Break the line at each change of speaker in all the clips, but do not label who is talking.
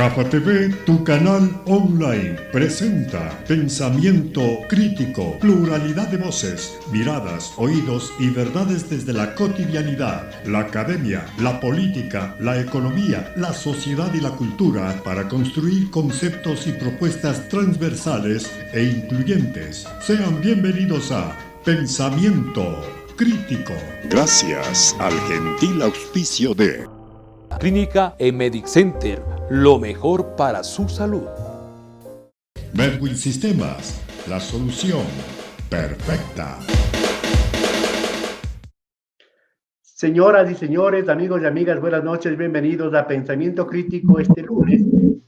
Cafa TV, tu canal online, presenta pensamiento crítico, pluralidad de voces, miradas, oídos y verdades desde la cotidianidad, la academia, la política, la economía, la sociedad y la cultura para construir conceptos y propuestas transversales e incluyentes. Sean bienvenidos a Pensamiento Crítico. Gracias al gentil auspicio de
Clínica Emedic Center, lo mejor para su salud.
Medwin Sistemas, la solución perfecta.
Señoras y señores, amigos y amigas, buenas noches, bienvenidos a Pensamiento Crítico este lunes,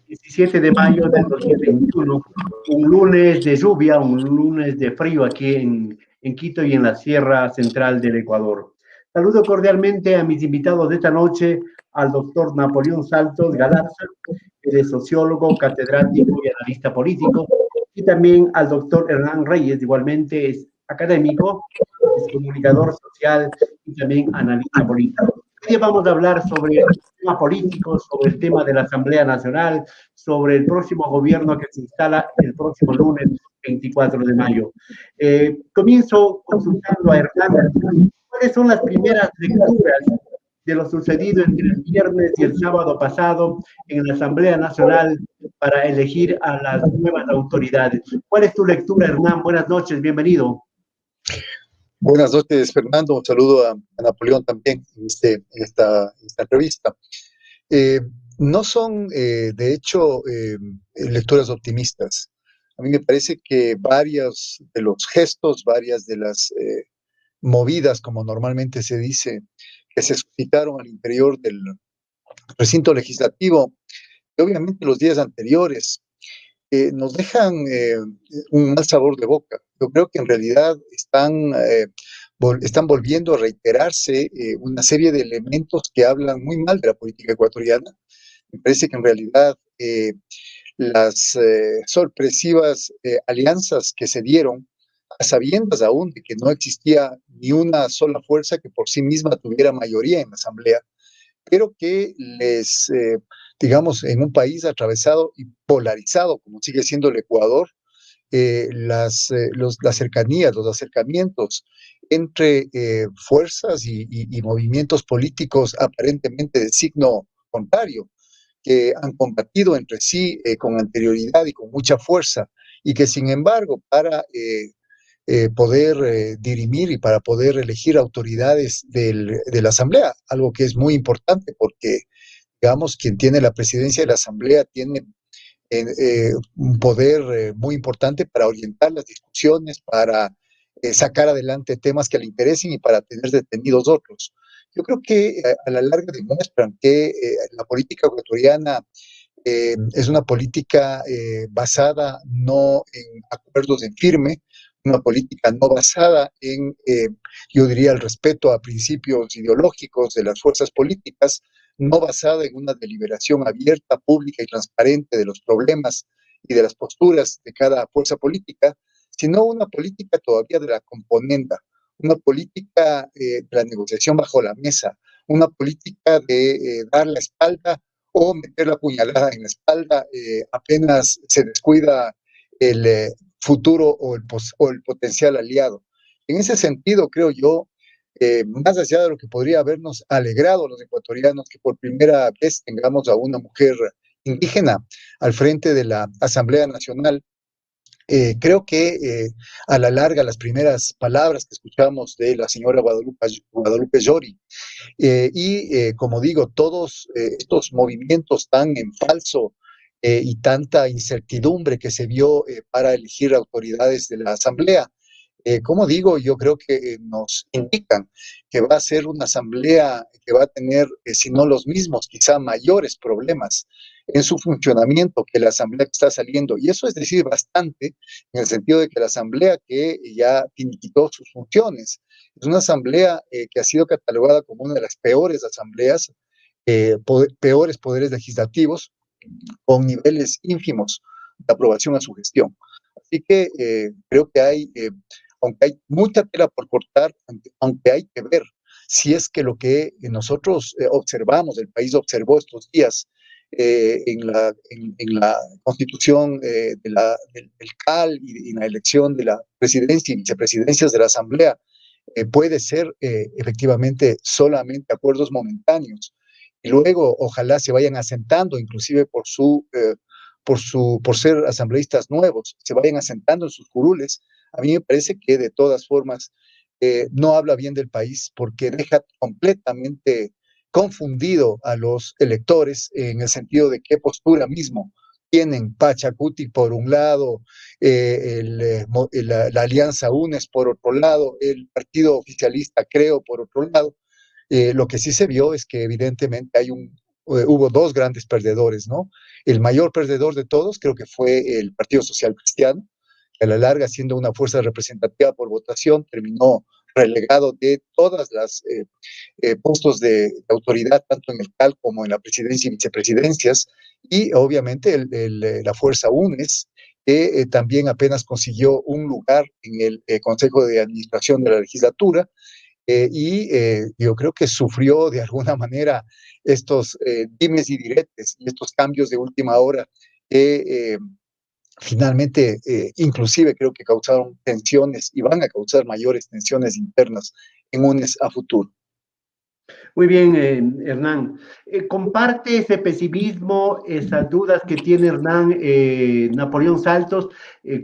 17 de mayo del 2021, un lunes de lluvia, un lunes de frío aquí en Quito y en la Sierra Central del Ecuador. Saludo cordialmente a mis invitados de esta noche, al doctor Napoleón Saltos Galarza, él es sociólogo, catedrático y analista político, y también al doctor Hernán Reyes, igualmente es académico, es comunicador social y también analista político. Hoy vamos a hablar sobre temas políticos, sobre el tema de la Asamblea Nacional, sobre el próximo gobierno que se instala el próximo lunes 24 de mayo. Comienzo consultando a Hernán. ¿Cuáles son las primeras lecturas de lo sucedido entre el viernes y el sábado pasado en la Asamblea Nacional para elegir a las nuevas autoridades? ¿Cuál es tu lectura, Hernán? Buenas noches, bienvenido.
Buenas noches, Fernando. Un saludo a Napoleón también en esta entrevista. No son, de hecho, lecturas optimistas. A mí me parece que varios de los gestos, varias de las movidas, como normalmente se dice, que se suscitaron al interior del recinto legislativo, y obviamente los días anteriores, nos dejan un mal sabor de boca. Yo creo que en realidad están volviendo a reiterarse una serie de elementos que hablan muy mal de la política ecuatoriana. Me parece que en realidad las sorpresivas alianzas que se dieron, a sabiendas aún de que no existía ni una sola fuerza que por sí misma tuviera mayoría en la Asamblea, pero que digamos, en un país atravesado y polarizado, como sigue siendo el Ecuador, las cercanías, los acercamientos entre fuerzas y movimientos políticos aparentemente de signo contrario, que han combatido entre sí con anterioridad y con mucha fuerza, y que sin embargo, para poder dirimir y para poder elegir autoridades de la Asamblea, algo que es muy importante porque, digamos, quien tiene la presidencia de la Asamblea tiene un poder muy importante para orientar las discusiones, para sacar adelante temas que le interesen y para tener detenidos otros. Yo creo que a la larga demuestran que la política ecuatoriana es una política basada no en acuerdos en firme, una política no basada en, yo diría, el respeto a principios ideológicos de las fuerzas políticas, no basada en una deliberación abierta, pública y transparente de los problemas y de las posturas de cada fuerza política, sino una política todavía de la componenda, una política de la negociación bajo la mesa, una política de dar la espalda o meter la puñalada en la espalda apenas se descuida el futuro o el potencial aliado. En ese sentido, creo yo, más allá de lo que podría habernos alegrado los ecuatorianos que por primera vez tengamos a una mujer indígena al frente de la Asamblea Nacional, creo que a la larga las primeras palabras que escuchamos de la señora Guadalupe Llori como digo, todos estos movimientos tan en falso y tanta incertidumbre que se vio para elegir autoridades de la Asamblea, como digo, yo creo que nos indican que va a ser una asamblea que va a tener, si no los mismos, quizá mayores problemas en su funcionamiento que la asamblea que está saliendo. Y eso es decir bastante en el sentido de que la asamblea que ya finiquitó sus funciones es una asamblea que ha sido catalogada como una de las peores asambleas, peores poderes legislativos, con niveles ínfimos de aprobación a su gestión. Así que creo que aunque hay mucha tela por cortar, aunque hay que ver si es que lo que nosotros observamos, el país observó estos días, en la constitución del CAL y en la elección de la presidencia y vicepresidencias de la Asamblea, puede ser efectivamente solamente acuerdos momentáneos. Y luego ojalá se vayan asentando, inclusive por ser asambleístas nuevos, se vayan asentando en sus curules. A mí me parece que de todas formas no habla bien del país porque deja completamente confundido a los electores en el sentido de qué postura mismo tienen Pachacuti por un lado, la Alianza UNES por otro lado, el partido oficialista Creo por otro lado. Lo que sí se vio es que evidentemente hubo dos grandes perdedores, ¿no? El mayor perdedor de todos creo que fue el Partido Social Cristiano, que a la larga, siendo una fuerza representativa por votación, terminó relegado de todas las puestos de autoridad, tanto en el CAL como en la presidencia y vicepresidencias, y obviamente la fuerza UNES, que también apenas consiguió un lugar en el Consejo de Administración de la legislatura, yo creo que sufrió de alguna manera estos dimes y diretes y estos cambios de última hora que finalmente inclusive creo que causaron tensiones y van a causar mayores tensiones internas en UNES a futuro.
Muy bien, Hernán. ¿Comparte ese pesimismo, esas dudas que tiene Hernán Napoleón Saltos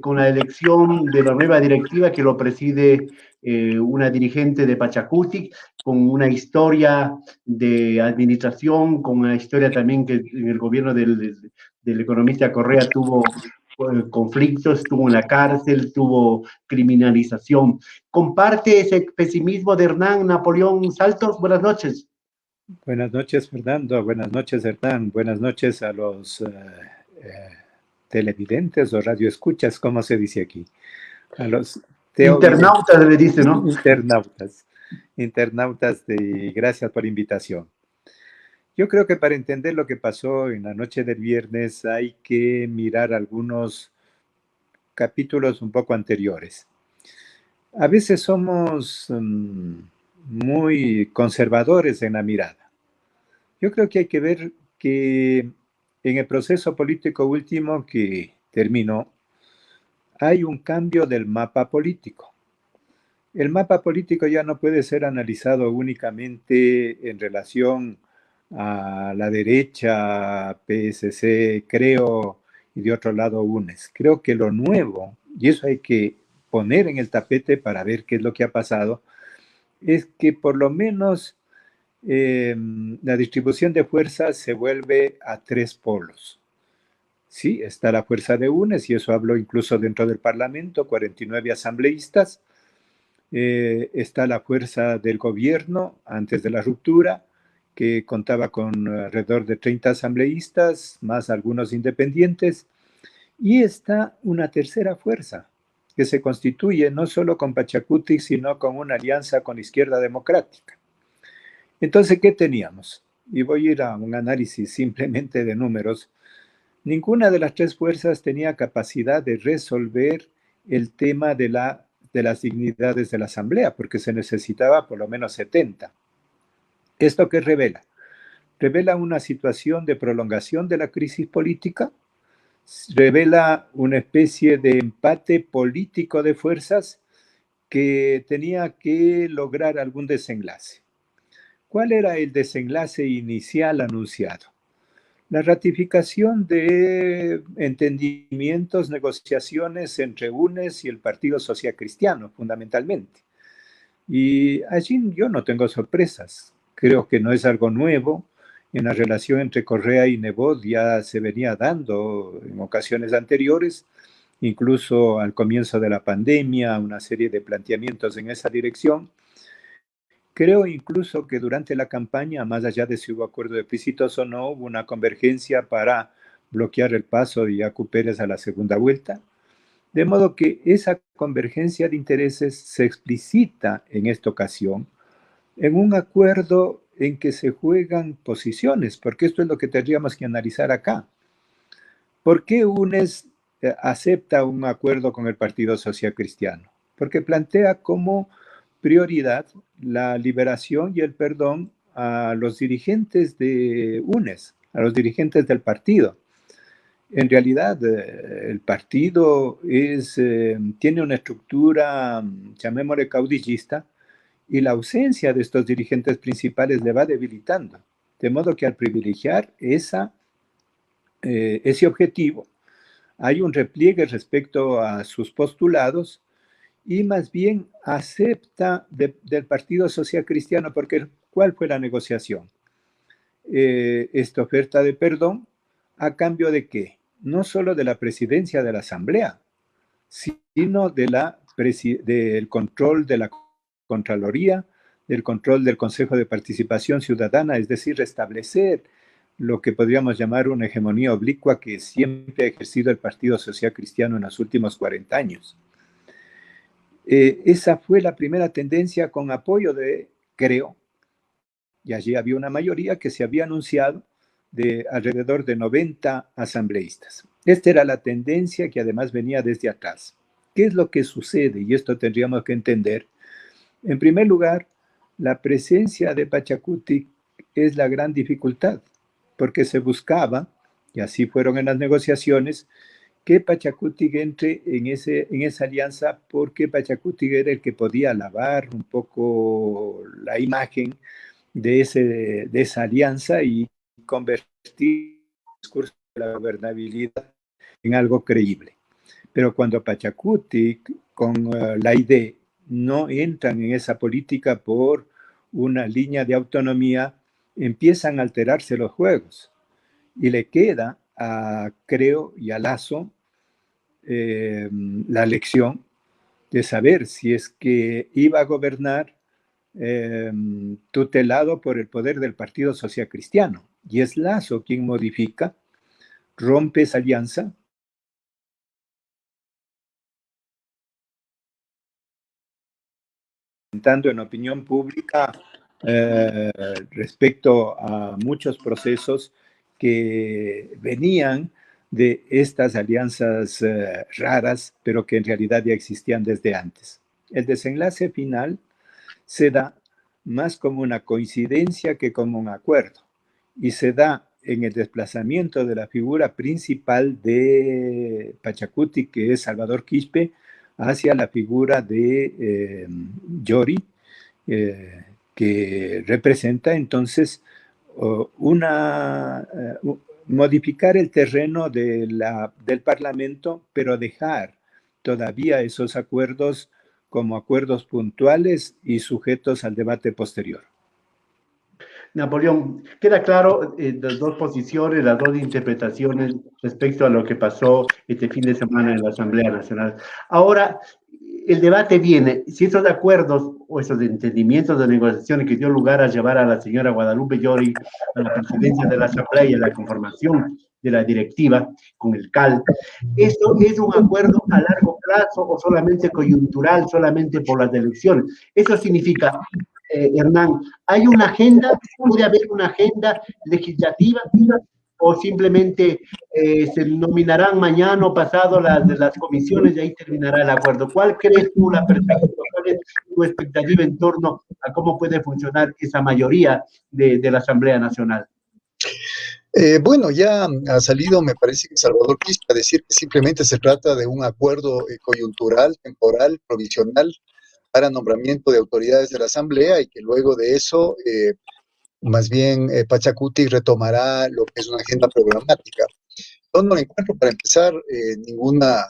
con la elección de la nueva directiva que lo preside una dirigente de Pachacuti, con una historia de administración, con una historia también que en el gobierno del economista Correa tuvo conflictos, estuvo en la cárcel, tuvo criminalización? ¿Comparte ese pesimismo de Hernán Napoleón Saltos? Buenas noches.
Buenas noches, Fernando. Buenas noches, Hernán. Buenas noches a los televidentes o radioescuchas, como se dice aquí. A los
internautas, le dice, ¿no?
Internautas, gracias por la invitación. Yo creo que para entender lo que pasó en la noche del viernes hay que mirar algunos capítulos un poco anteriores. A veces somos muy conservadores en la mirada. Yo creo que hay que ver que en el proceso político último que terminó, hay un cambio del mapa político. El mapa político ya no puede ser analizado únicamente en relación a la derecha, PSC, Creo, y de otro lado UNES. Creo que lo nuevo, y eso hay que poner en el tapete para ver qué es lo que ha pasado, es que por lo menos la distribución de fuerzas se vuelve a tres polos. Sí, está la fuerza de UNES, y eso hablo incluso dentro del Parlamento, 49 asambleístas. Está la fuerza del gobierno antes de la ruptura, que contaba con alrededor de 30 asambleístas, más algunos independientes. Y está una tercera fuerza, que se constituye no solo con Pachacuti, sino con una alianza con la Izquierda Democrática. Entonces, ¿qué teníamos? Y voy a ir a un análisis simplemente de números. Ninguna de las tres fuerzas tenía capacidad de resolver el tema de las dignidades de la Asamblea, porque se necesitaba por lo menos 70. ¿Esto qué revela? Revela una situación de prolongación de la crisis política, revela una especie de empate político de fuerzas que tenía que lograr algún desenlace. ¿Cuál era el desenlace inicial anunciado? La ratificación de entendimientos, negociaciones entre UNES y el Partido Social Cristiano, fundamentalmente. Y allí yo no tengo sorpresas. Creo que no es algo nuevo. En la relación entre Correa y Nebot ya se venía dando en ocasiones anteriores, incluso al comienzo de la pandemia, una serie de planteamientos en esa dirección. Creo incluso que durante la campaña, más allá de si hubo acuerdo de plebiscitos o no, hubo una convergencia para bloquear el paso de Yacu Pérez a la segunda vuelta. De modo que esa convergencia de intereses se explicita en esta ocasión en un acuerdo en que se juegan posiciones, porque esto es lo que tendríamos que analizar acá. ¿Por qué UNES acepta un acuerdo con el Partido Social Cristiano? Porque plantea como prioridad la liberación y el perdón a los dirigentes de UNES, a los dirigentes del partido. En realidad, el partido tiene una estructura, llamémosle caudillista, y la ausencia de estos dirigentes principales le va debilitando. De modo que al privilegiar ese objetivo, hay un repliegue respecto a sus postulados y más bien acepta del Partido Social Cristiano, porque ¿cuál fue la negociación? Esta oferta de perdón, ¿a cambio de qué? No solo de la presidencia de la Asamblea, sino del control de la Contraloría, del control del Consejo de Participación Ciudadana, es decir, restablecer lo que podríamos llamar una hegemonía oblicua que siempre ha ejercido el Partido Social Cristiano en los últimos 40 años. Esa fue la primera tendencia con apoyo de Creo, y allí había una mayoría que se había anunciado de alrededor de 90 asambleístas. Esta era la tendencia que además venía desde atrás. ¿Qué es lo que sucede? Y esto tendríamos que entender. En primer lugar, la presencia de Pachacuti es la gran dificultad, porque se buscaba, y así fueron en las negociaciones, que Pachacuti entre en esa alianza, porque Pachacuti era el que podía lavar un poco la imagen de esa alianza y convertir el discurso de la gobernabilidad en algo creíble. Pero cuando Pachacuti con la idea no entran en esa política por una línea de autonomía, empiezan a alterarse los juegos y le queda a Creo y a Lasso la lección de saber si es que iba a gobernar tutelado por el poder del Partido Social Cristiano. Y es Lasso quien modifica, rompe esa alianza, presentando en opinión pública respecto a muchos procesos que venían de estas alianzas raras, pero que en realidad ya existían desde antes. El desenlace final se da más como una coincidencia que como un acuerdo, y se da en el desplazamiento de la figura principal de Pachacuti, que es Salvador Quispe, hacia la figura de Yori, que representa entonces modificar el terreno del Parlamento, pero dejar todavía esos acuerdos como acuerdos puntuales y sujetos al debate posterior.
Napoleón, queda claro las dos posiciones, las dos interpretaciones respecto a lo que pasó este fin de semana en la Asamblea Nacional. Ahora, el debate viene, si esos acuerdos o esos entendimientos de negociaciones que dio lugar a llevar a la señora Guadalupe Llori a la presidencia de la Asamblea y a la conformación de la directiva con el CAL, ¿eso es un acuerdo a largo plazo o solamente coyuntural, solamente por las elecciones? Eso significa, Hernán, ¿hay una agenda? ¿Puede haber una agenda legislativa? ¿O simplemente se nominarán mañana o pasado las comisiones y ahí terminará el acuerdo? ¿Cuál crees tú la perspectiva? ¿Cuál es tu expectativa en torno a cómo puede funcionar esa mayoría de la Asamblea Nacional?
Bueno, ya ha salido, me parece que Salvador Quispe, a decir que simplemente se trata de un acuerdo coyuntural, temporal, provisional, para nombramiento de autoridades de la Asamblea y que luego de eso, más bien, Pachacuti retomará lo que es una agenda programática. Yo no encuentro, para empezar, ninguna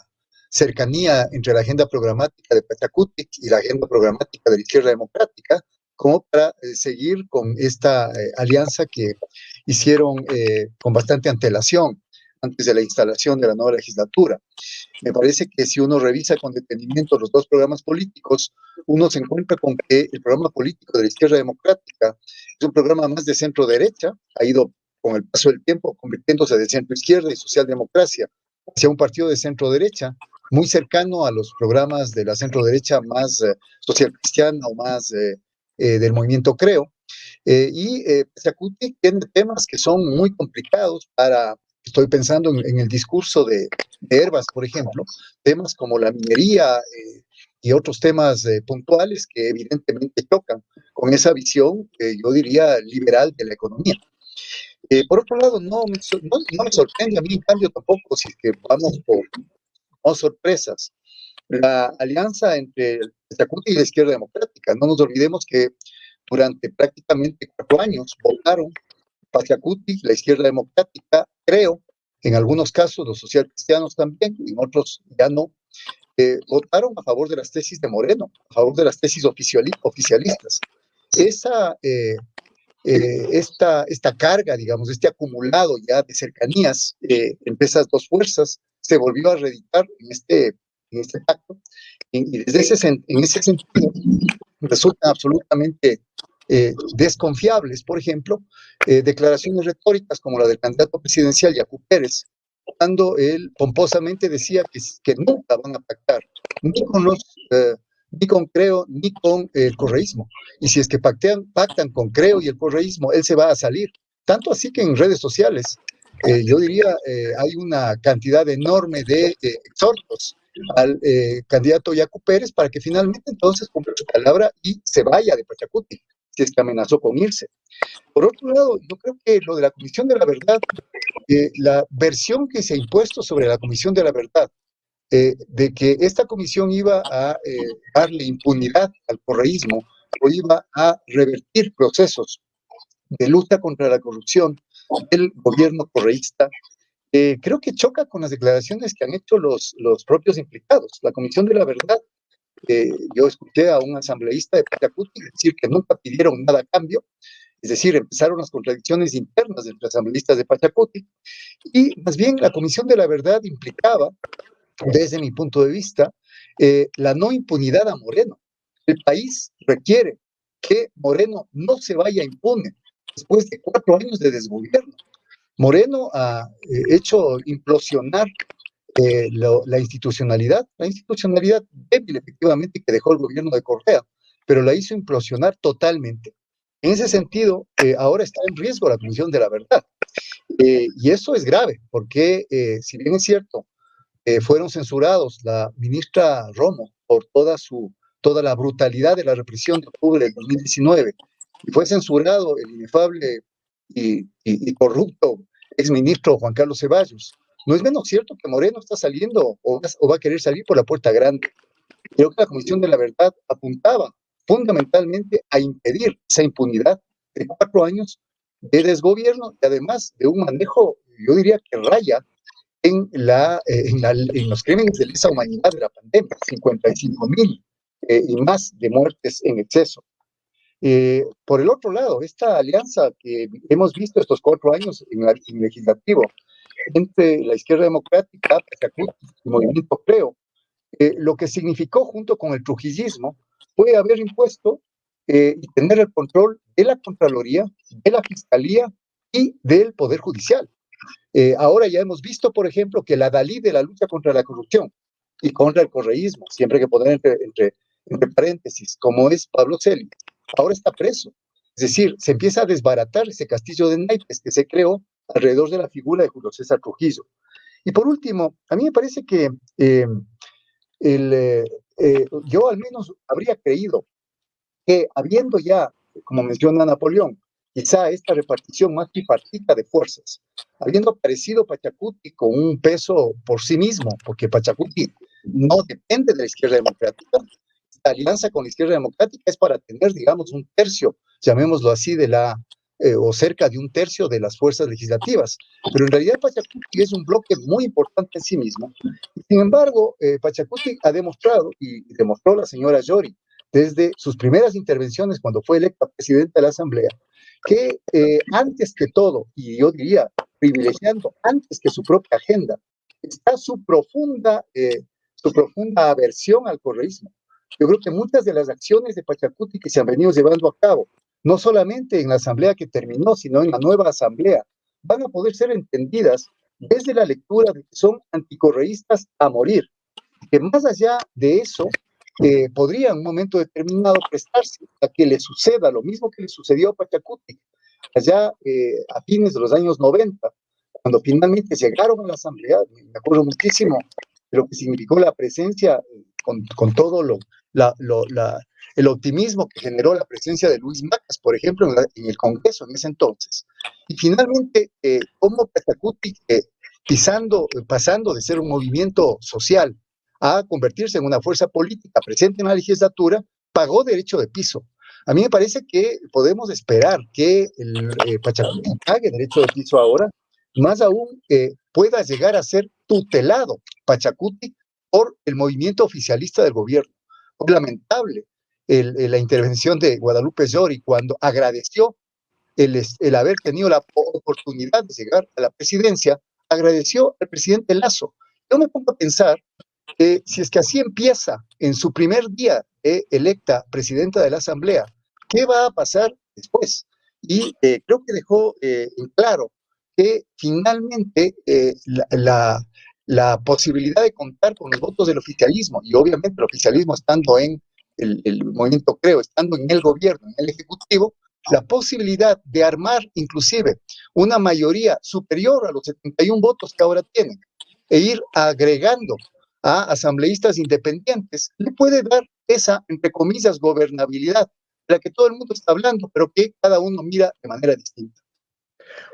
cercanía entre la agenda programática de Pachacuti y la agenda programática de la Izquierda Democrática, como para seguir con esta alianza que hicieron con bastante antelación antes de la instalación de la nueva legislatura. Me parece que si uno revisa con detenimiento los dos programas políticos, uno se encuentra con que el programa político de la Izquierda Democrática es un programa más de centro-derecha, ha ido con el paso del tiempo convirtiéndose de centro-izquierda y socialdemocracia hacia un partido de centro-derecha, muy cercano a los programas de la centro-derecha más social-cristiana o más del movimiento Creo. Pachacuti tiene temas que son muy complicados para... Estoy pensando en el discurso de Herbas, por ejemplo, temas como la minería y otros temas puntuales que evidentemente chocan con esa visión, yo diría, liberal de la economía. Por otro lado, no me sorprende a mí, en cambio, tampoco, si es que vamos por no sorpresas, la alianza entre el Pachacuti y la izquierda democrática. No nos olvidemos que durante prácticamente 4 años votaron Pachacuti, la izquierda democrática, creo, en algunos casos los socialcristianos también, y en otros ya no, votaron a favor de las tesis de Moreno, a favor de las tesis oficialistas. Esta carga, digamos, este acumulado ya de cercanías entre esas dos fuerzas se volvió a reeditar en este pacto, y desde en ese sentido resultan absolutamente desconfiables, por ejemplo, declaraciones retóricas como la del candidato presidencial Yacu Pérez, cuando él pomposamente decía que nunca van a pactar, ni con ni con Creo, ni con el correísmo. Y si es que pactan con Creo y el correísmo, él se va a salir. Tanto así que en redes sociales, yo diría, hay una cantidad enorme de exhortos al candidato Yacu Pérez para que finalmente entonces cumpla su palabra y se vaya de Pachacuti, si es que amenazó con irse. Por otro lado, yo creo que lo de la Comisión de la Verdad, la versión que se ha impuesto sobre la Comisión de la Verdad, de que esta comisión iba a darle impunidad al correísmo o iba a revertir procesos de lucha contra la corrupción del gobierno correísta, creo que choca con las declaraciones que han hecho los propios implicados. La Comisión de la Verdad, yo escuché a un asambleísta de Pachacuti decir que nunca pidieron nada a cambio, es decir, empezaron las contradicciones internas entre asambleístas de Pachacuti, y más bien la Comisión de la Verdad implicaba, desde mi punto de vista, la no impunidad a Moreno. El país requiere que Moreno no se vaya impune después de 4 años de desgobierno. Moreno ha hecho implosionar la institucionalidad débil efectivamente que dejó el gobierno de Correa, pero la hizo implosionar totalmente. En ese sentido, ahora está en riesgo la Comisión de la Verdad. Y eso es grave, porque si bien es cierto, fueron censurados la ministra Romo por toda la brutalidad de la represión de octubre del 2019, y fue censurado el inefable y corrupto exministro Juan Carlos Ceballos. No es menos cierto que Moreno está saliendo o va a querer salir por la puerta grande. Creo que la Comisión de la Verdad apuntaba fundamentalmente a impedir esa impunidad de 4 años de desgobierno y además de un manejo, yo diría que raya en los crímenes de lesa humanidad de la pandemia, 55,000 y más de muertes en exceso. Por el otro lado, esta alianza que hemos visto estos 4 años en el legislativo entre la izquierda democrática, Pachacuti y Movimiento Creo, lo que significó junto con el trujillismo fue haber impuesto y tener el control de la Contraloría, de la Fiscalía y del Poder Judicial. Ahora ya hemos visto, por ejemplo, que la Dalí de la lucha contra la corrupción y contra el correísmo, siempre hay que poner entre paréntesis, como es Pablo Celi, ahora está preso. Es decir, se empieza a desbaratar ese castillo de naipes que se creó alrededor de la figura de Julio César Trujillo. Y por último, a mí me parece que yo al menos habría creído que habiendo ya, como menciona Napoleón, quizá esta repartición más tripartita de fuerzas, habiendo aparecido Pachacuti con un peso por sí mismo, porque Pachacuti no depende de la izquierda democrática, esta alianza con la izquierda democrática es para tener, digamos, un tercio, llamémoslo así, o cerca de un tercio de las fuerzas legislativas. Pero en realidad Pachacuti es un bloque muy importante en sí mismo. Sin embargo, Pachacuti ha demostrado, y demostró la señora Yori, desde sus primeras intervenciones cuando fue electa presidenta de la Asamblea, que antes que todo, y yo diría privilegiando antes que su propia agenda, está su profunda aversión al correísmo. Yo creo que muchas de las acciones de Pachacuti que se han venido llevando a cabo, no solamente en la asamblea que terminó, sino en la nueva asamblea, van a poder ser entendidas desde la lectura de que son anticorreístas a morir. Que más allá de eso, podría en un momento determinado prestarse a que le suceda lo mismo que le sucedió a Pachacuti, allá a fines de los años 90, cuando finalmente llegaron a la asamblea. Me acuerdo muchísimo de lo que significó la presencia con todo el optimismo que generó la presencia de Luis Macas, por ejemplo, en el Congreso en ese entonces. Y finalmente, cómo Pachacuti, pasando de ser un movimiento social a convertirse en una fuerza política presente en la legislatura, pagó derecho de piso. A mí me parece que podemos esperar que el Pachacuti pague derecho de piso ahora, más aún pueda llegar a ser tutelado Pachacuti por el movimiento oficialista del gobierno. Fue lamentable la intervención de Guadalupe Llori cuando agradeció el haber tenido la oportunidad de llegar a la presidencia, agradeció al presidente Lasso. Yo me pongo a pensar que si es que así empieza en su primer día electa presidenta de la Asamblea, ¿qué va a pasar después? Y creo que dejó en claro que finalmente la posibilidad de contar con los votos del oficialismo, y obviamente el oficialismo estando en el movimiento, creo, estando en el gobierno, en el ejecutivo, la posibilidad de armar inclusive una mayoría superior a los 71 votos que ahora tienen e ir agregando a asambleístas independientes, le puede dar esa, entre comillas, gobernabilidad, de la que todo el mundo está hablando, pero que cada uno mira de manera distinta.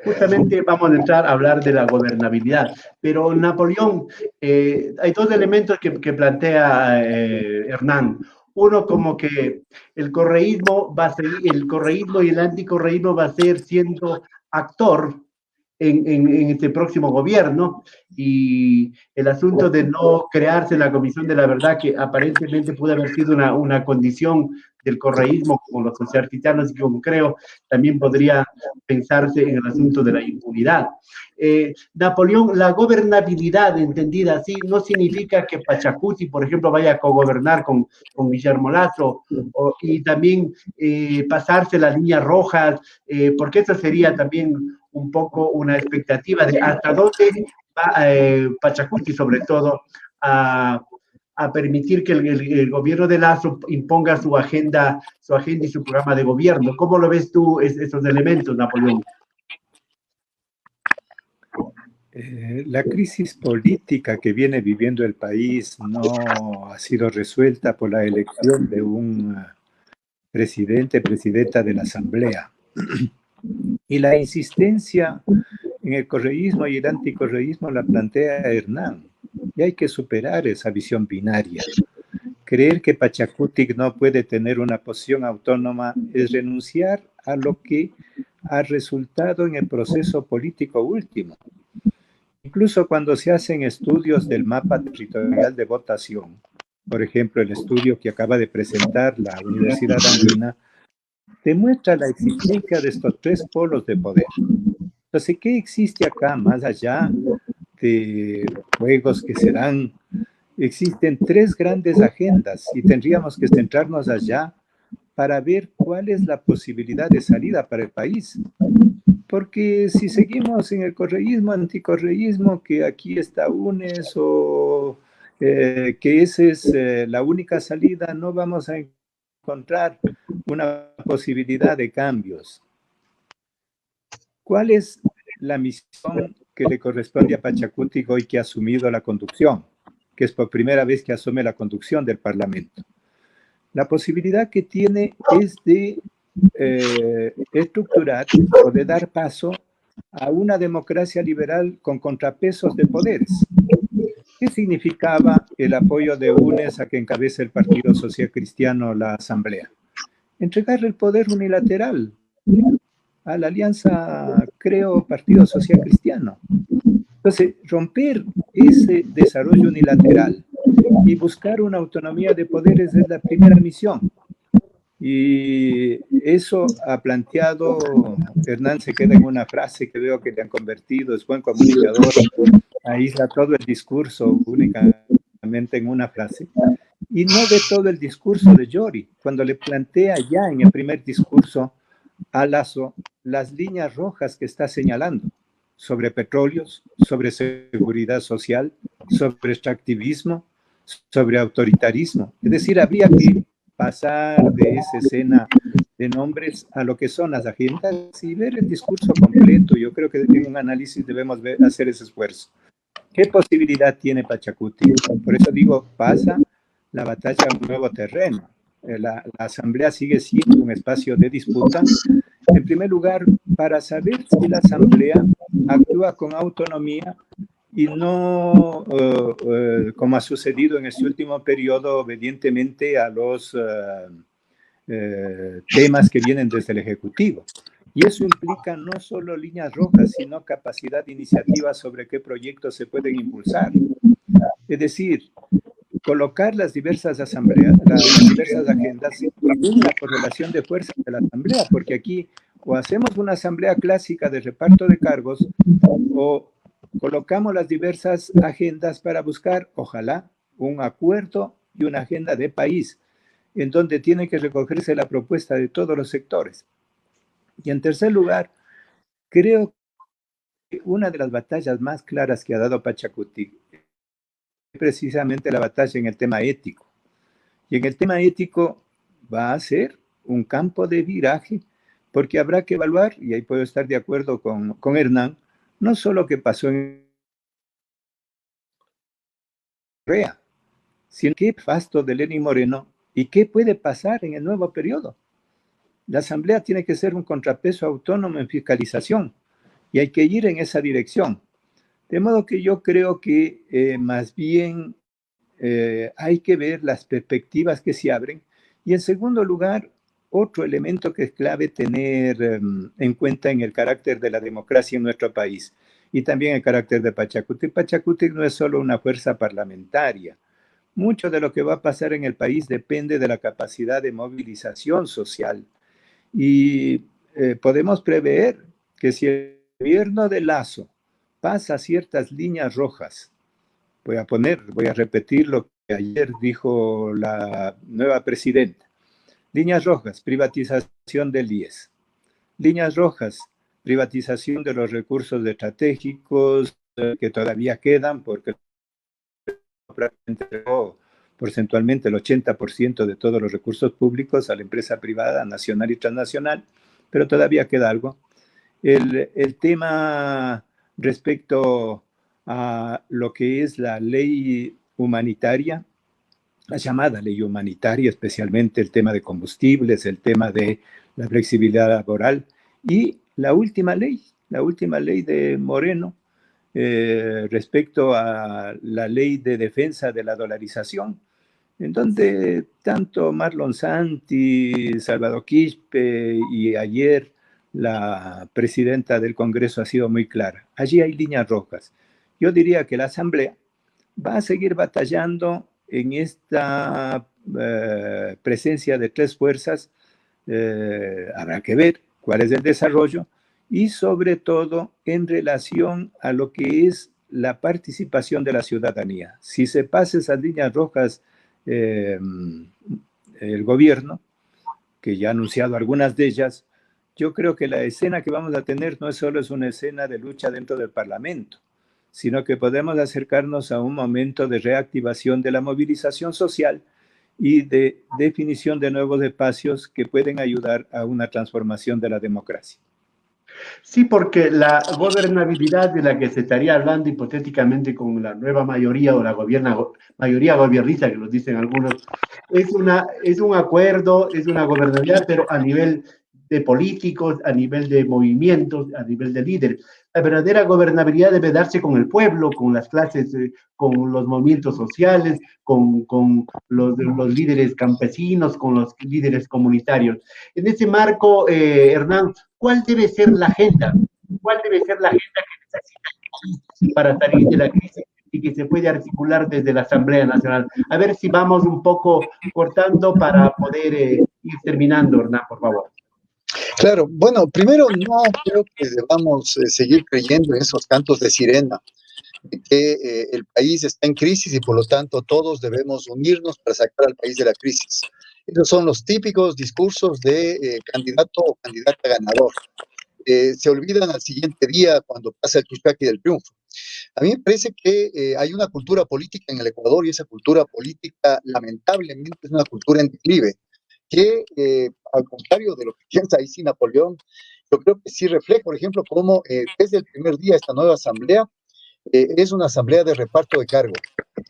Justamente vamos a entrar a hablar de la gobernabilidad, pero Napoleón, hay dos elementos que plantea Hernán. Uno, como que el correísmo va a seguir, el correísmo y el anticorreísmo va a ser siendo actor en este próximo gobierno, y el asunto de no crearse la Comisión de la Verdad, que aparentemente pudo haber sido una condición del correísmo, como los socialcristianos, y como creo, también podría pensarse en el asunto de la impunidad. Napoleón, la gobernabilidad, entendida así, no significa que Pachacuti, por ejemplo, vaya a cogobernar con Guillermo Lasso, y también pasarse las líneas rojas, porque eso sería también un poco una expectativa de hasta dónde va Pachacuti, sobre todo, a permitir que el gobierno de Lasso imponga su agenda y su programa de gobierno. ¿Cómo lo ves tú esos elementos, Napoleón?
La crisis política que viene viviendo el país no ha sido resuelta por la elección de un presidenta de la Asamblea. Y la insistencia en el correísmo y el anticorreísmo la plantea Hernán. Y hay que superar esa visión binaria. Creer que Pachacuti no puede tener una posición autónoma es renunciar a lo que ha resultado en el proceso político último. Incluso cuando se hacen estudios del mapa territorial de votación, por ejemplo, el estudio que acaba de presentar la Universidad Andina, demuestra la existencia de estos tres polos de poder. Entonces, ¿qué existe acá más allá de juegos que se dan? Existen tres grandes agendas y tendríamos que centrarnos allá para ver cuál es la posibilidad de salida para el país. Porque si seguimos en el correísmo, anticorreísmo, que aquí está UNES, o que esa es la única salida, no vamos a encontrar una posibilidad de cambios. ¿Cuál es la misión que le corresponde a Pachacuti hoy que ha asumido la conducción? Que es por primera vez que asume la conducción del Parlamento. La posibilidad que tiene es de estructurar o de dar paso a una democracia liberal con contrapesos de poderes. ¿Qué significaba el apoyo de UNES a que encabece el Partido Social Cristiano la Asamblea? Entregarle el poder unilateral a la alianza, creo, Partido Social Cristiano. Entonces, romper ese desarrollo unilateral y buscar una autonomía de poderes es la primera misión. Y eso ha planteado, Hernán se queda en una frase que veo que le han convertido, es buen comunicador, aísla todo el discurso únicamente en una frase, y no ve todo el discurso de Llori, cuando le plantea ya en el primer discurso a Lasso las líneas rojas que está señalando sobre petróleos, sobre seguridad social, sobre extractivismo, sobre autoritarismo. Es decir, habría que pasar de esa escena de nombres a lo que son las agendas y ver el discurso completo. Yo creo que en un análisis debemos hacer ese esfuerzo. ¿Qué posibilidad tiene Pachacuti? Por eso digo, pasa la batalla a un nuevo terreno. la Asamblea sigue siendo un espacio de disputa. En primer lugar, para saber si la Asamblea actúa con autonomía y no, como ha sucedido en este último periodo, obedientemente a los temas que vienen desde el Ejecutivo. Y eso implica no solo líneas rojas, sino capacidad de iniciativa sobre qué proyectos se pueden impulsar. Es decir, colocar las diversas asambleas, las diversas agendas en la correlación de fuerzas de la asamblea, porque aquí o hacemos una asamblea clásica de reparto de cargos o colocamos las diversas agendas para buscar, ojalá, un acuerdo y una agenda de país, en donde tiene que recogerse la propuesta de todos los sectores. Y en tercer lugar, creo que una de las batallas más claras que ha dado Pachacuti precisamente la batalla en el tema ético. Y en el tema ético va a ser un campo de viraje, porque habrá que evaluar, y ahí puedo estar de acuerdo con Hernán, no solo qué pasó en Correa, sino qué pasto de Lenín Moreno y qué puede pasar en el nuevo periodo. La Asamblea tiene que ser un contrapeso autónomo en fiscalización, y hay que ir en esa dirección. De modo que yo creo que más bien hay que ver las perspectivas que se abren. Y en segundo lugar, otro elemento que es clave tener en cuenta en el carácter de la democracia en nuestro país y también el carácter de Pachacuti. Pachacuti no es solo una fuerza parlamentaria. Mucho de lo que va a pasar en el país depende de la capacidad de movilización social. Y podemos prever que si el gobierno de Lasso pasa ciertas líneas rojas. Voy a repetir lo que ayer dijo la nueva presidenta. Líneas rojas, privatización del IES. Líneas rojas, privatización de los recursos estratégicos que todavía quedan, porque entregó porcentualmente el 80% de todos los recursos públicos a la empresa privada, nacional y transnacional, pero todavía queda algo. El tema respecto a lo que es la ley humanitaria, la llamada ley humanitaria, especialmente el tema de combustibles, el tema de la flexibilidad laboral y la última ley de Moreno respecto a la ley de defensa de la dolarización, en donde tanto Marlon Santi, Salvador Quispe y ayer la presidenta del Congreso ha sido muy clara. Allí hay líneas rojas. Yo diría que la Asamblea va a seguir batallando en esta presencia de tres fuerzas. Habrá que ver cuál es el desarrollo y sobre todo en relación a lo que es la participación de la ciudadanía. Si se pasa esas líneas rojas el gobierno, que ya ha anunciado algunas de ellas, yo creo que la escena que vamos a tener no solo es una escena de lucha dentro del Parlamento, sino que podemos acercarnos a un momento de reactivación de la movilización social y de definición de nuevos espacios que pueden ayudar a una transformación de la democracia.
Sí, porque la gobernabilidad de la que se estaría hablando hipotéticamente con la nueva mayoría o la mayoría gobernista, que nos dicen algunos, es un acuerdo, es una gobernabilidad, pero a nivel de políticos, a nivel de movimientos, a nivel de líderes. La verdadera gobernabilidad debe darse con el pueblo, con las clases, con los movimientos sociales, con los líderes campesinos, con los líderes comunitarios. En ese marco, Hernán, ¿cuál debe ser la agenda? ¿Cuál debe ser la agenda que necesita para salir de la crisis y que se puede articular desde la Asamblea Nacional? A ver si vamos un poco cortando para poder ir terminando, Hernán, por favor.
Claro, bueno, primero no creo que debamos seguir creyendo en esos cantos de sirena, de que el país está en crisis y por lo tanto todos debemos unirnos para sacar al país de la crisis. Esos son los típicos discursos de candidato o candidata ganador. Se olvidan al siguiente día cuando pasa el Chuchaqui del triunfo. A mí me parece que hay una cultura política en el Ecuador y esa cultura política lamentablemente es una cultura en declive, que al contrario de lo que piensa ahí sí Napoleón, yo creo que sí refleja, por ejemplo, cómo desde el primer día esta nueva asamblea es una asamblea de reparto de cargos,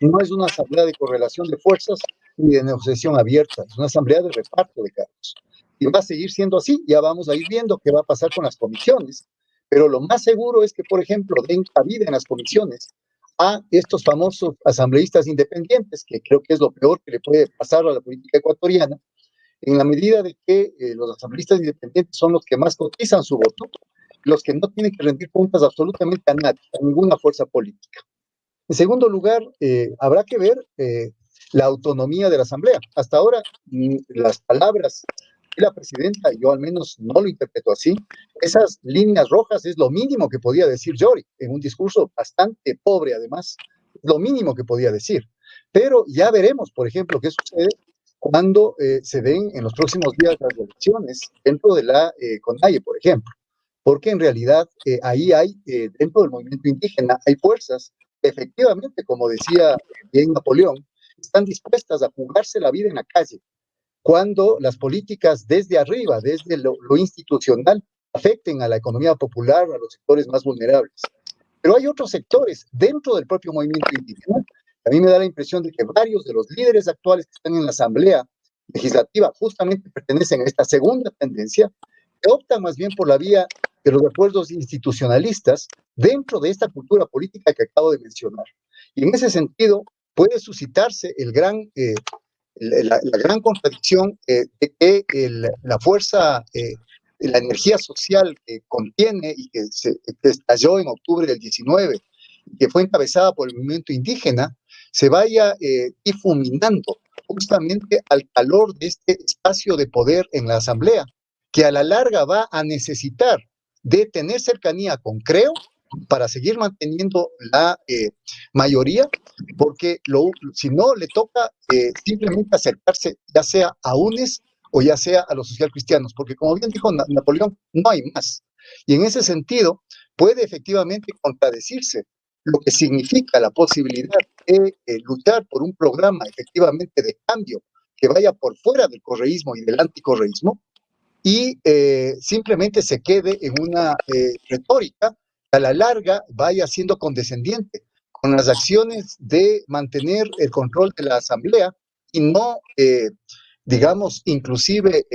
no es una asamblea de correlación de fuerzas, ni de negociación abierta, es una asamblea de reparto de cargos. Y va a seguir siendo así, ya vamos a ir viendo qué va a pasar con las comisiones, pero lo más seguro es que, por ejemplo, den cabida en las comisiones a estos famosos asambleístas independientes, que creo que es lo peor que le puede pasar a la política ecuatoriana, en la medida de que los asambleístas independientes son los que más cotizan su voto, los que no tienen que rendir cuentas absolutamente a nadie, a ninguna fuerza política. En segundo lugar, habrá que ver la autonomía de la Asamblea. Hasta ahora, las palabras de la presidenta, yo al menos no lo interpreto así, esas líneas rojas es lo mínimo que podía decir Yori, en un discurso bastante pobre además, lo mínimo que podía decir. Pero ya veremos, por ejemplo, qué sucede cuando se den en los próximos días las elecciones dentro de la CONAIE, por ejemplo. Porque en realidad ahí hay, dentro del movimiento indígena, hay fuerzas que efectivamente, como decía bien Napoleón, están dispuestas a jugarse la vida en la calle, cuando las políticas desde arriba, desde lo institucional, afecten a la economía popular, a los sectores más vulnerables. Pero hay otros sectores dentro del propio movimiento indígena. A mí me da la impresión de que varios de los líderes actuales que están en la Asamblea Legislativa justamente pertenecen a esta segunda tendencia, que optan más bien por la vía de los acuerdos institucionalistas dentro de esta cultura política que acabo de mencionar. Y en ese sentido puede suscitarse la gran contradicción de que la fuerza, la energía social que contiene y que estalló en octubre del 19, que fue encabezada por el movimiento indígena, se vaya difuminando justamente al calor de este espacio de poder en la Asamblea, que a la larga va a necesitar de tener cercanía con Creo para seguir manteniendo la mayoría, porque si no le toca simplemente acercarse ya sea a UNES o ya sea a los socialcristianos, porque como bien dijo Napoleón, no hay más. Y en ese sentido puede efectivamente contradecirse lo que significa la posibilidad de luchar por un programa efectivamente de cambio que vaya por fuera del correísmo y del anticorreísmo, y simplemente se quede en una retórica que a la larga vaya siendo condescendiente con las acciones de mantener el control de la Asamblea y no, digamos, inclusive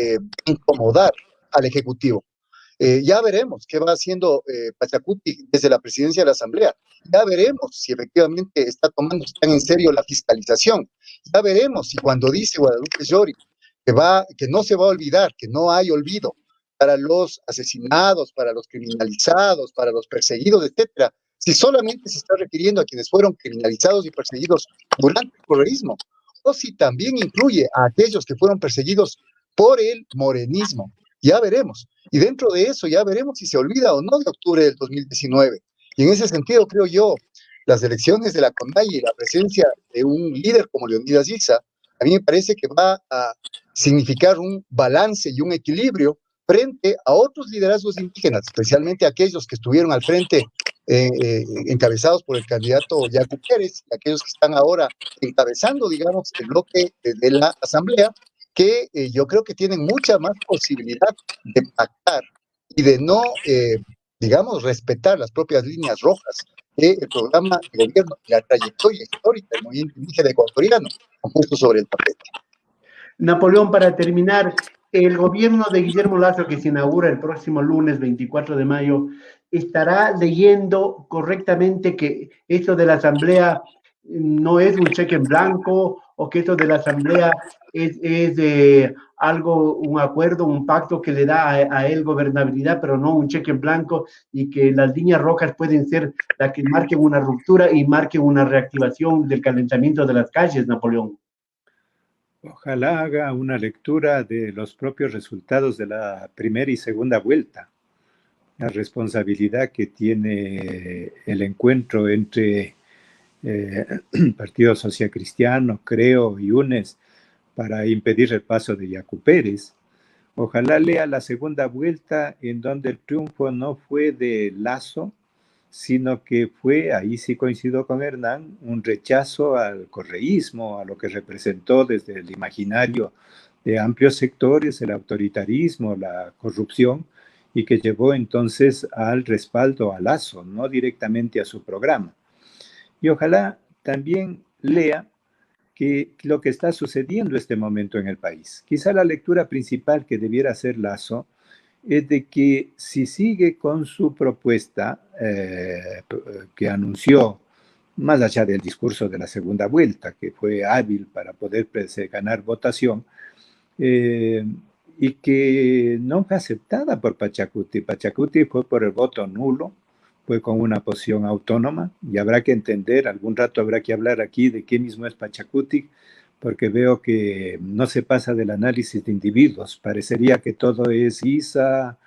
incomodar al Ejecutivo. Ya veremos qué va haciendo Pachacuti desde la presidencia de la Asamblea. Ya veremos si efectivamente está tomando tan en serio la fiscalización. Ya veremos si cuando dice Guadalupe Llori que no se va a olvidar, que no hay olvido para los asesinados, para los criminalizados, para los perseguidos, etcétera, si solamente se está refiriendo a quienes fueron criminalizados y perseguidos durante el correísmo, o si también incluye a aquellos que fueron perseguidos por el morenismo. Ya veremos. Y dentro de eso ya veremos si se olvida o no de octubre del 2019. Y en ese sentido, creo yo, las elecciones de la CONAIE y la presencia de un líder como Leonidas Issa, a mí me parece que va a significar un balance y un equilibrio frente a otros liderazgos indígenas, especialmente aquellos que estuvieron al frente encabezados por el candidato Yacu Pérez, y aquellos que están ahora encabezando, digamos, el bloque de la Asamblea, que yo creo que tienen mucha más posibilidad de pactar y de no, digamos, respetar las propias líneas rojas del programa de gobierno y la trayectoria histórica del movimiento indígena ecuatoriano, puesto sobre el tapete.
Napoleón, para terminar, el gobierno de Guillermo Lazo, que se inaugura el próximo lunes 24 de mayo, ¿estará leyendo correctamente que esto de la Asamblea no es un cheque en blanco, o que esto de la Asamblea es algo, un acuerdo, un pacto que le da a él gobernabilidad, pero no un cheque en blanco, y que las líneas rojas pueden ser las que marquen una ruptura y marquen una reactivación del calentamiento de las calles, Napoleón?
Ojalá haga una lectura de los propios resultados de la primera y segunda vuelta, la responsabilidad que tiene el encuentro entre Partido Social Cristiano, Creo y UNES para impedir el paso de Yacu Pérez. Ojalá lea la segunda vuelta, en donde el triunfo no fue de Lazo, sino que fue, ahí sí coincido con Hernán, un rechazo al correísmo, a lo que representó desde el imaginario de amplios sectores, el autoritarismo, la corrupción, y que llevó entonces al respaldo a Lazo, no directamente a su programa. Y ojalá también lea lo que está sucediendo en este momento en el país. Quizá la lectura principal que debiera hacer Lasso es de que si sigue con su propuesta que anunció, más allá del discurso de la segunda vuelta, que fue hábil para poder ganar votación, y que no fue aceptada por Pachacuti. Pachacuti fue por el voto nulo, fue con una posición autónoma, y habrá que entender, algún rato habrá que hablar aquí de qué mismo es Pachacuti, porque veo que no se pasa del análisis de individuos. Parecería que todo es Isa,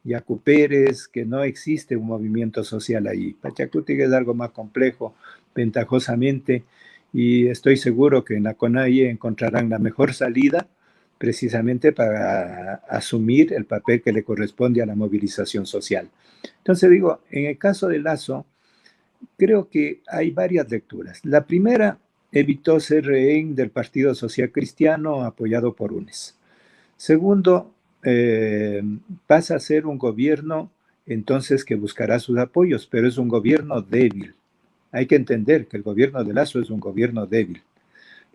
Yacu Pérez, que no existe un movimiento social ahí. Pachacuti es algo más complejo, ventajosamente, y estoy seguro que en la CONAIE encontrarán la mejor salida precisamente para asumir el papel que le corresponde a la movilización social. Entonces digo, en el caso de Lasso, creo que hay varias lecturas. La primera, evitó ser rehén del Partido Social Cristiano apoyado por UNES. Segundo, pasa a ser un gobierno entonces que buscará sus apoyos, pero es un gobierno débil. Hay que entender que el gobierno de Lasso es un gobierno débil.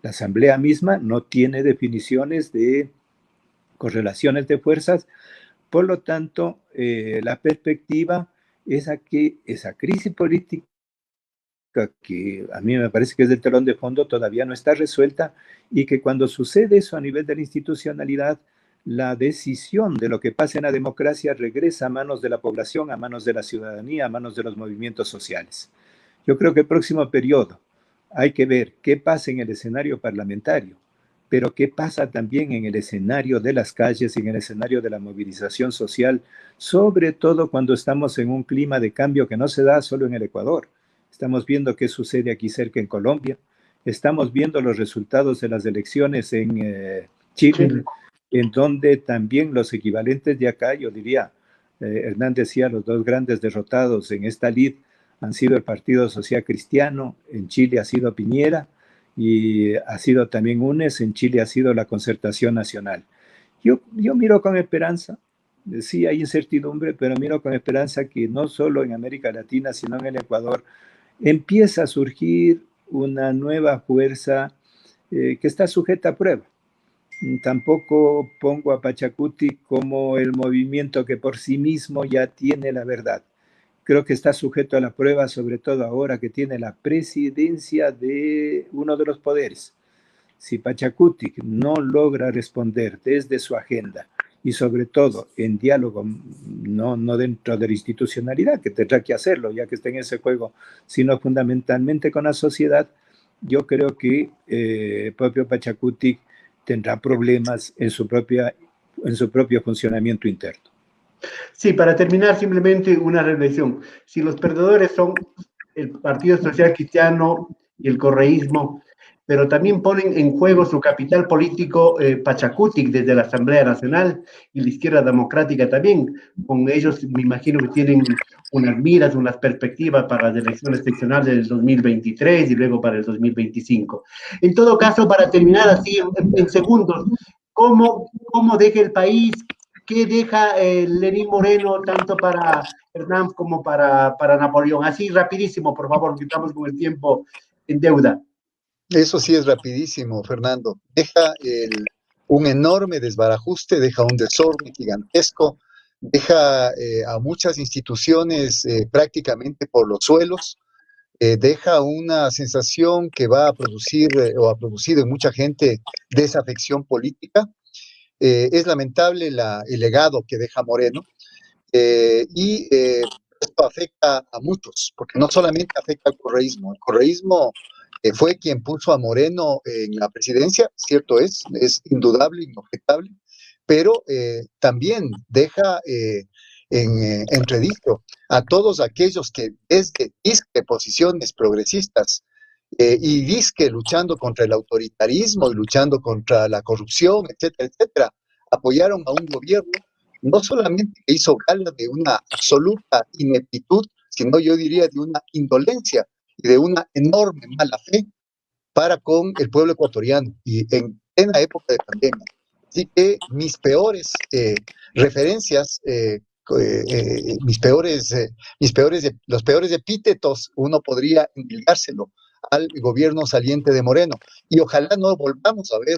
La Asamblea misma no tiene definiciones de correlaciones de fuerzas, por lo tanto, la perspectiva es a que esa crisis política, que a mí me parece que es del telón de fondo, todavía no está resuelta, y que cuando sucede eso a nivel de la institucionalidad, la decisión de lo que pasa en la democracia regresa a manos de la población, a manos de la ciudadanía, a manos de los movimientos sociales. Yo creo que el próximo periodo hay que ver qué pasa en el escenario parlamentario, pero qué pasa también en el escenario de las calles y en el escenario de la movilización social, sobre todo cuando estamos en un clima de cambio que no se da solo en el Ecuador. Estamos viendo qué sucede aquí cerca en Colombia, estamos viendo los resultados de las elecciones en Chile, en donde también los equivalentes de acá, yo diría, Hernán decía, los dos grandes derrotados en esta lid han sido el Partido Social Cristiano, en Chile ha sido Piñera, y ha sido también UNES, en Chile ha sido la Concertación Nacional. Yo miro con esperanza, sí hay incertidumbre, pero miro con esperanza que no solo en América Latina, sino en el Ecuador, empieza a surgir una nueva fuerza que está sujeta a prueba. Tampoco pongo a Pachacuti como el movimiento que por sí mismo ya tiene la verdad. Creo que está sujeto a la prueba, sobre todo ahora que tiene la presidencia de uno de los poderes. Si Pachacuti no logra responder desde su agenda y sobre todo en diálogo, no dentro de la institucionalidad, que tendrá que hacerlo ya que está en ese juego, sino fundamentalmente con la sociedad, yo creo que propio Pachacuti tendrá problemas en su propio funcionamiento interno.
Sí, para terminar, simplemente una reflexión. Si los perdedores son el Partido Social Cristiano y el correísmo, pero también ponen en juego su capital político Pachacutic desde la Asamblea Nacional y la izquierda democrática también. Con ellos me imagino que tienen unas miras, unas perspectivas para las elecciones seccionales del 2023 y luego para el 2025. En todo caso, para terminar así en segundos, ¿cómo deja el país? ¿Qué deja Lenín Moreno tanto para Hernán como para Napoleón? Así rapidísimo, por favor, que estamos con el tiempo en deuda.
Eso sí es rapidísimo, Fernando. Deja un enorme desbarajuste, deja un desorden gigantesco, deja a muchas instituciones prácticamente por los suelos, deja una sensación que va a producir o ha producido en mucha gente desafección política. Es lamentable el legado que deja Moreno y esto afecta a muchos, porque no solamente afecta al correísmo. El correísmo fue quien puso a Moreno en la presidencia, cierto es indudable, inobjetable, pero también deja en entredicho a todos aquellos que desde posiciones progresistas y disque luchando contra el autoritarismo y luchando contra la corrupción, etcétera, etcétera, apoyaron a un gobierno no solamente que hizo gala de una absoluta ineptitud, sino yo diría de una indolencia y de una enorme mala fe para con el pueblo ecuatoriano y en la época de pandemia. Así que mis peores referencias, los peores epítetos, uno podría endilgárselo al gobierno saliente de Moreno. Y ojalá no volvamos a ver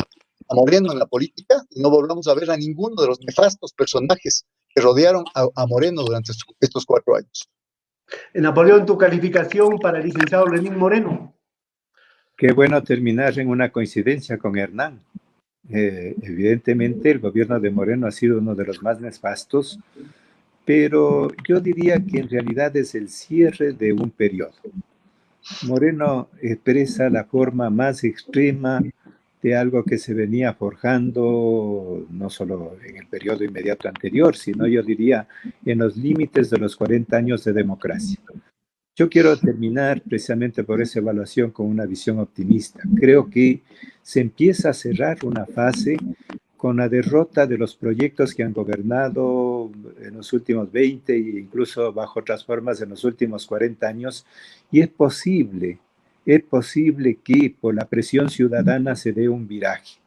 a Moreno en la política y no volvamos a ver a ninguno de los nefastos personajes que rodearon a Moreno durante estos 4 años.
Napoleón, tu calificación para el licenciado Lenín Moreno.
Qué bueno terminar en una coincidencia con Hernán. Evidentemente el gobierno de Moreno ha sido uno de los más nefastos, pero yo diría que en realidad es el cierre de un periodo. Moreno expresa la forma más extrema de algo que se venía forjando no solo en el periodo inmediato anterior, sino yo diría en los límites de los 40 años de democracia. Yo quiero terminar precisamente por esa evaluación con una visión optimista. Creo que se empieza a cerrar una fase con la derrota de los proyectos que han gobernado en los últimos 20 e incluso bajo otras formas en los últimos 40 años, y es posible que por la presión ciudadana se dé un viraje.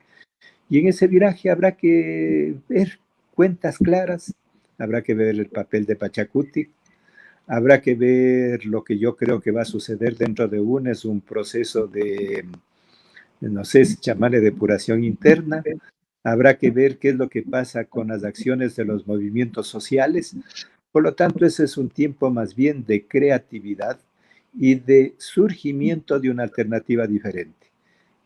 Y en ese viraje habrá que ver cuentas claras, habrá que ver el papel de Pachacuti, habrá que ver lo que yo creo que va a suceder dentro de es un proceso de, no sé si llamarle depuración interna. Habrá que ver qué es lo que pasa con las acciones de los movimientos sociales. Por lo tanto, ese es un tiempo más bien de creatividad y de surgimiento de una alternativa diferente.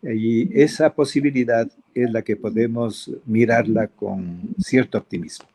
Y esa posibilidad es la que podemos mirarla con cierto optimismo.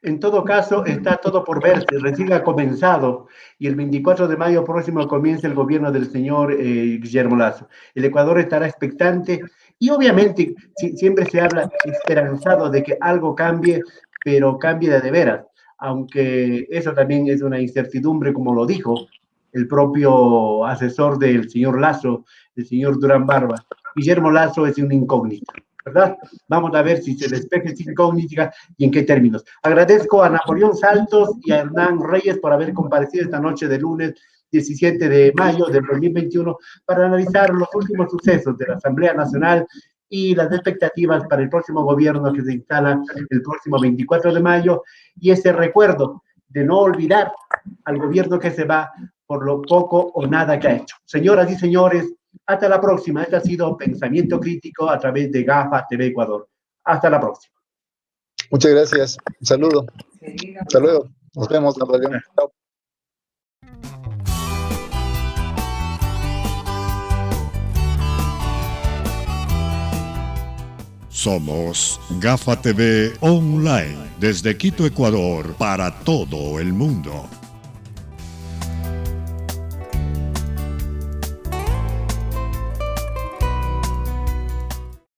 En todo caso, está todo por verse, recién ha comenzado y el 24 de mayo próximo comienza el gobierno del señor Guillermo Lasso. El Ecuador estará expectante y obviamente siempre se habla esperanzado de que algo cambie, pero cambie de veras, aunque eso también es una incertidumbre, como lo dijo el propio asesor del señor Lasso, el señor Durán Barba. Guillermo Lasso es una incógnita, ¿verdad? Vamos a ver si se despeje esta incógnita y en qué términos. Agradezco a Napoleón Saltos y a Hernán Reyes por haber comparecido esta noche de lunes 17 de mayo del 2021 para analizar los últimos sucesos de la Asamblea Nacional y las expectativas para el próximo gobierno que se instala el próximo 24 de mayo y ese recuerdo de no olvidar al gobierno que se va por lo poco o nada que ha hecho. Señoras y señores, hasta la próxima. Este ha sido Pensamiento Crítico a través de GAFA TV Ecuador. Hasta la próxima.
Muchas gracias. Un saludo. Hasta luego. Nos vemos, Napoleón. Chao.
Somos GAFA TV Online, desde Quito, Ecuador, para todo el mundo.